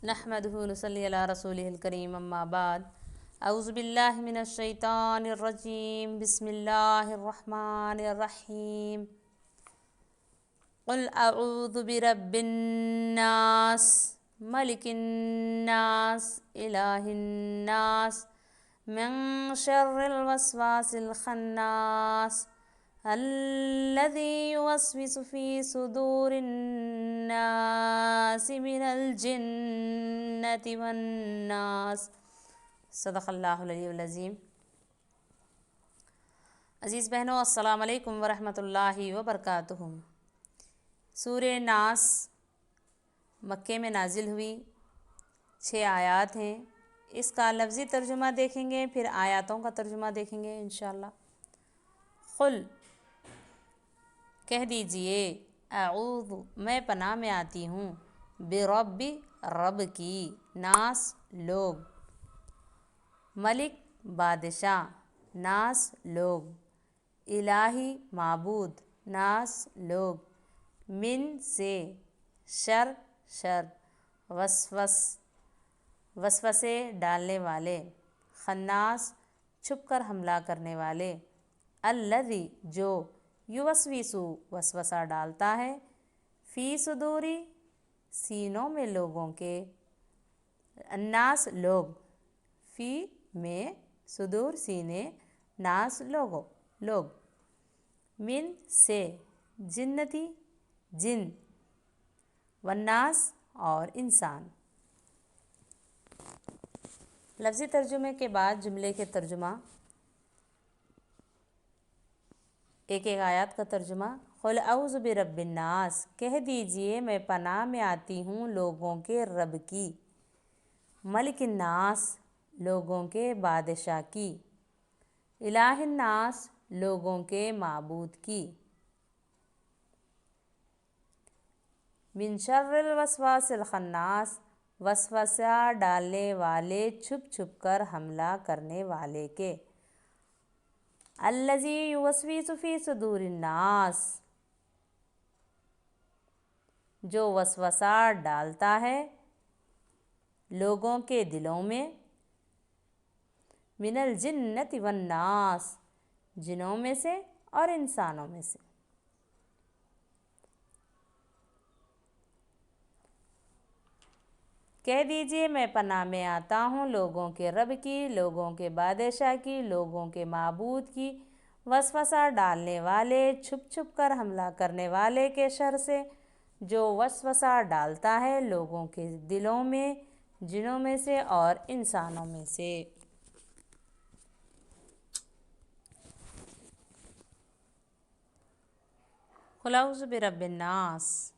نحمدہ ونصلی علی رسولہ الکریم اما بعد اعوذ باللہ من الشیطان الرجیم بسم اللہ الرحمن الرحیم قل اعوذ برب الناس ملک الناس الہ الناس من شر الوسواس الخناس الذي يوسوس في صدور الناس من الجنة والناس صدق اللہ العلی العظیم۔ عزیز بہنوں، السلام علیکم ورحمۃ اللہ وبرکاتہ۔ سورہ ناس مکے میں نازل ہوئی، 6 آیات ہیں۔ اس کا لفظی ترجمہ دیکھیں گے، پھر آیاتوں کا ترجمہ دیکھیں گے انشاءاللہ۔ قل کہہ دیجئے، اعوذ میں پناہ میں آتی ہوں، برب رب کی، ناس لوگ، ملک بادشاہ، ناس لوگ، الہی معبود، ناس لوگ، من سے، شر وسوسے ڈالنے والے، خناس چھپ کر حملہ کرنے والے، الذی جو، یوسوسو وسوسہ ڈالتا ہے، فی صدوری سینوں میں لوگوں کے، الناس لوگ، فی میں، صدور سینے، ناس لوگ، من سے جنتی جن، والناس اور انسان۔ لفظی ترجمے کے بعد جملے کے ترجمہ، ایک آیات کا ترجمہ۔ قل اعوذ برب الناس کہہ دیجئے میں پناہ میں آتی ہوں لوگوں کے رب کی، ملک الناس لوگوں کے بادشاہ کی، الہ الناس لوگوں کے معبود کی، من شر الوسواس الخناس وسوسہ ڈالنے والے، چھپ چھپ کر حملہ کرنے والے کے، الذی یوسوس فی صدور الناس جو وسوسہ ڈالتا ہے لوگوں کے دلوں میں، من الجنۃ والناس جنوں میں سے اور انسانوں میں سے۔ کہہ دیجئے میں پناہ میں آتا ہوں لوگوں کے رب کی، لوگوں کے بادشاہ کی، لوگوں کے معبود کی، وسوسہ ڈالنے والے، چھپ چھپ کر حملہ کرنے والے کے شر سے، جو وسوسہ ڈالتا ہے لوگوں کے دلوں میں، جنوں میں سے اور انسانوں میں سے۔ قل اعوذ برب الناس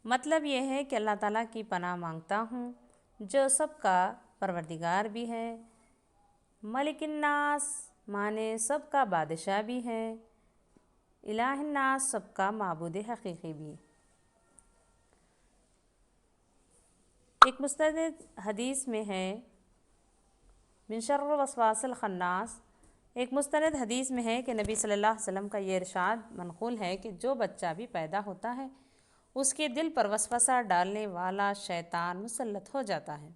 مطلب یہ ہے کہ اللہ تعالیٰ کی پناہ مانگتا ہوں جو سب کا پروردگار بھی ہے، ملک الناس مانے سب کا بادشاہ بھی ہے، الہ الناس سب کا معبود حقیقی بھی۔ ایک مستند حدیث میں ہے، من شر الوسواس الخناس، ایک مستند حدیث میں ہے کہ نبی صلی اللہ علیہ وسلم کا یہ ارشاد منقول ہے کہ جو بچہ بھی پیدا ہوتا ہے اس کے دل پر وسوسہ ڈالنے والا شیطان مسلط ہو جاتا ہے۔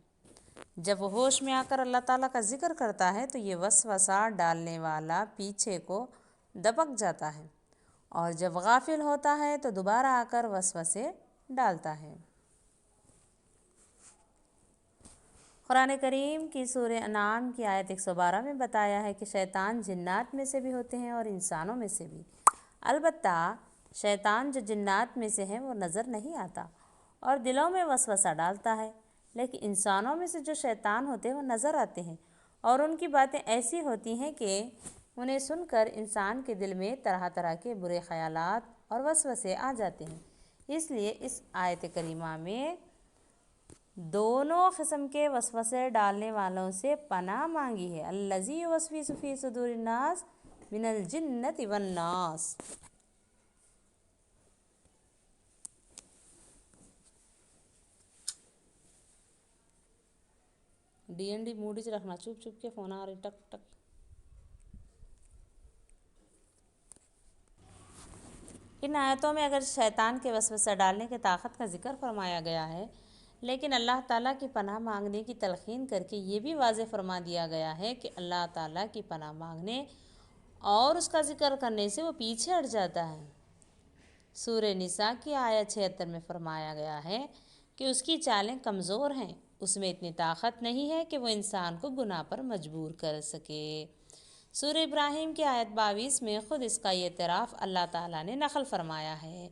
جب وہ ہوش میں آ کر اللہ تعالیٰ کا ذکر کرتا ہے تو یہ وسوسہ ڈالنے والا پیچھے کو دبک جاتا ہے، اور جب غافل ہوتا ہے تو دوبارہ آ کر وسوسے ڈالتا ہے۔ قرآن کریم کی سورہ انعام کی آیت 112 میں بتایا ہے کہ شیطان جنات میں سے بھی ہوتے ہیں اور انسانوں میں سے بھی، البتہ شیطان جو جنات میں سے ہے وہ نظر نہیں آتا اور دلوں میں وسوسہ ڈالتا ہے، لیکن انسانوں میں سے جو شیطان ہوتے ہیں وہ نظر آتے ہیں، اور ان کی باتیں ایسی ہوتی ہیں کہ انہیں سن کر انسان کے دل میں طرح طرح کے برے خیالات اور وسوسے آ جاتے ہیں۔ اس لیے اس آیت کریمہ میں دونوں قسم کے وسوسے ڈالنے والوں سے پناہ مانگی ہے، الذی یوسوس فی صدور الناس من الجنۃ والناس۔ DND موڈ چ رکھنا، چپ چپ کے فون آ رہے ٹک ٹک۔ ان آیتوں میں اگر شیطان کے وسوسہ ڈالنے کے طاقت کا ذکر فرمایا گیا ہے، لیکن اللہ تعالیٰ کی پناہ مانگنے کی تلقین کر کے یہ بھی واضح فرما دیا گیا ہے کہ اللہ تعالیٰ کی پناہ مانگنے اور اس کا ذکر کرنے سے وہ پیچھے ہٹ جاتا ہے۔ سورہ نساء کی آیت 76 میں فرمایا گیا ہے کہ اس کی چالیں کمزور ہیں، اس میں اتنی طاقت نہیں ہے کہ وہ انسان کو گناہ پر مجبور کر سکے۔ سورہ ابراہیم کی آیت 22 میں خود اس کا اعتراف اللہ تعالیٰ نے نقل فرمایا ہے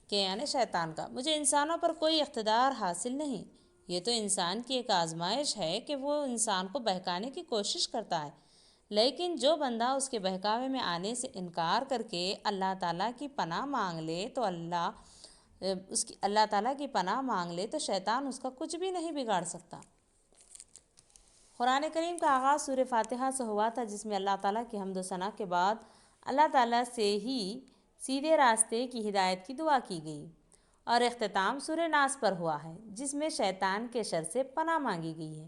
کہ یعنی شیطان کا، مجھے انسانوں پر کوئی اقتدار حاصل نہیں، یہ تو انسان کی ایک آزمائش ہے کہ وہ انسان کو بہکانے کی کوشش کرتا ہے، لیکن جو بندہ اس کے بہکاوے میں آنے سے انکار کر کے اللہ تعالیٰ کی پناہ مانگ لے تو اللہ تعالیٰ کی پناہ مانگ لے تو شیطان اس کا کچھ بھی نہیں بگاڑ سکتا۔ قرآن کریم کا آغاز سورہ فاتحہ سے ہوا تھا، جس میں اللہ تعالیٰ کی حمد و ثنا کے بعد اللہ تعالیٰ سے ہی سیدھے راستے کی ہدایت کی دعا کی گئی، اور اختتام سورہ ناس پر ہوا ہے جس میں شیطان کے شر سے پناہ مانگی گئی ہے،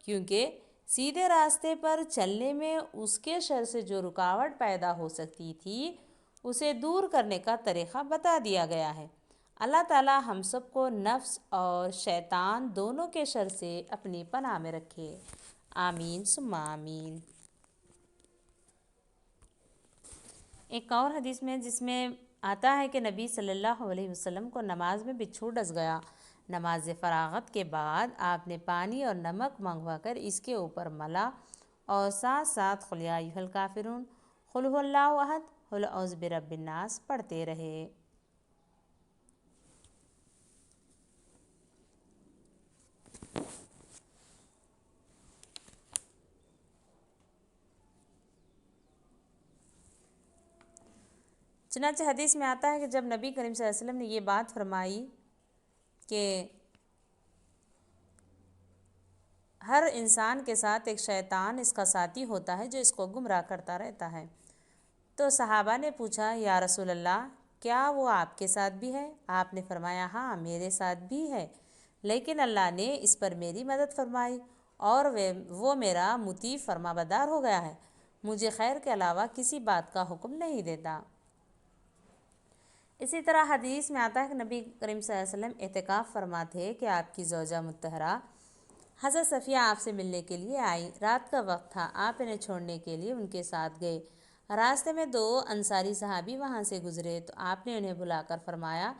کیونکہ سیدھے راستے پر چلنے میں اس کے شر سے جو رکاوٹ پیدا ہو سکتی تھی اسے دور کرنے کا طریقہ بتا دیا گیا ہے۔ اللہ تعالیٰ ہم سب کو نفس اور شیطان دونوں کے شر سے اپنی پناہ میں رکھے، آمین ثم آمین۔ ایک اور حدیث میں جس میں آتا ہے کہ نبی صلی اللہ علیہ وسلم کو نماز میں بچھو ڈس گیا، نماز فراغت کے بعد آپ نے پانی اور نمک منگوا کر اس کے اوپر ملا اور ساتھ ساتھ قل یا ایھا الکافرون، قل ھو اللہ احد، قل اعوذ برب الناس پڑھتے رہے۔ چنانچہ حدیث میں آتا ہے کہ جب نبی کریم صلی اللہ علیہ وسلم نے یہ بات فرمائی کہ ہر انسان کے ساتھ ایک شیطان اس کا ساتھی ہوتا ہے جو اس کو گمراہ کرتا رہتا ہے، تو صحابہ نے پوچھا یا رسول اللہ کیا وہ آپ کے ساتھ بھی ہے؟ آپ نے فرمایا ہاں میرے ساتھ بھی ہے، لیکن اللہ نے اس پر میری مدد فرمائی اور وہ میرا مطیع فرما بردار ہو گیا ہے، مجھے خیر کے علاوہ کسی بات کا حکم نہیں دیتا۔ اسی طرح حدیث میں آتا ہے کہ نبی کریم صلی اللہ علیہ وسلم اعتکاف فرما تھے کہ آپ کی زوجہ مطہرہ حضرت صفیہ آپ سے ملنے کے لیے آئی، رات کا وقت تھا، آپ انہیں چھوڑنے کے لیے ان کے ساتھ گئے، راستے میں 2 انصاری صحابی وہاں سے گزرے تو آپ نے انہیں بلا کر فرمایا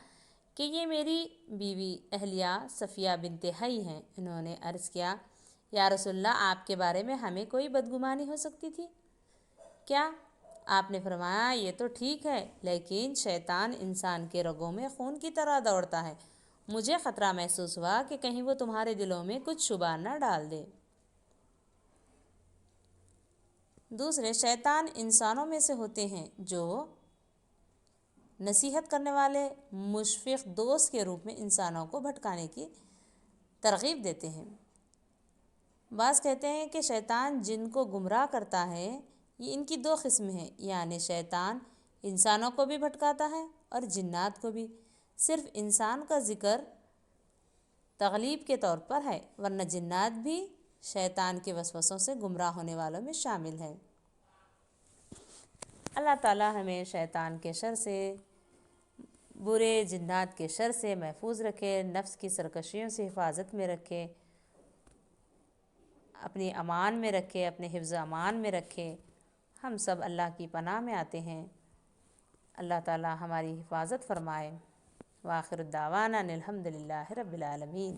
کہ یہ میری بیوی اہلیہ صفیہ بنت حی ہیں۔ انہوں نے عرض کیا یا رسول اللہ آپ کے بارے میں ہمیں کوئی بدگمانی ہو سکتی تھی کیا؟ آپ نے فرمایا یہ تو ٹھیک ہے، لیکن شیطان انسان کے رگوں میں خون کی طرح دوڑتا ہے، مجھے خطرہ محسوس ہوا کہ کہیں وہ تمہارے دلوں میں کچھ شبہ نہ ڈال دے۔ دوسرے، شیطان انسانوں میں سے ہوتے ہیں جو نصیحت کرنے والے مشفق دوست کے روپ میں انسانوں کو بھٹکانے کی ترغیب دیتے ہیں۔ بعض کہتے ہیں کہ شیطان جن کو گمراہ کرتا ہے یہ ان کی 2 قسم ہیں، یعنی شیطان انسانوں کو بھی بھٹکاتا ہے اور جنات کو بھی، صرف انسان کا ذکر تغلیب کے طور پر ہے، ورنہ جنات بھی شیطان کے وسوسوں سے گمراہ ہونے والوں میں شامل ہیں۔ اللہ تعالیٰ ہمیں شیطان کے شر سے، برے جنات کے شر سے محفوظ رکھے، نفس کی سرکشیوں سے حفاظت میں رکھے، اپنی امان میں رکھے، اپنے حفظ امان میں رکھے۔ ہم سب اللہ کی پناہ میں آتے ہیں، اللہ تعالیٰ ہماری حفاظت فرمائے۔ وآخر الدعوانا الحمد للہ رب العالمین۔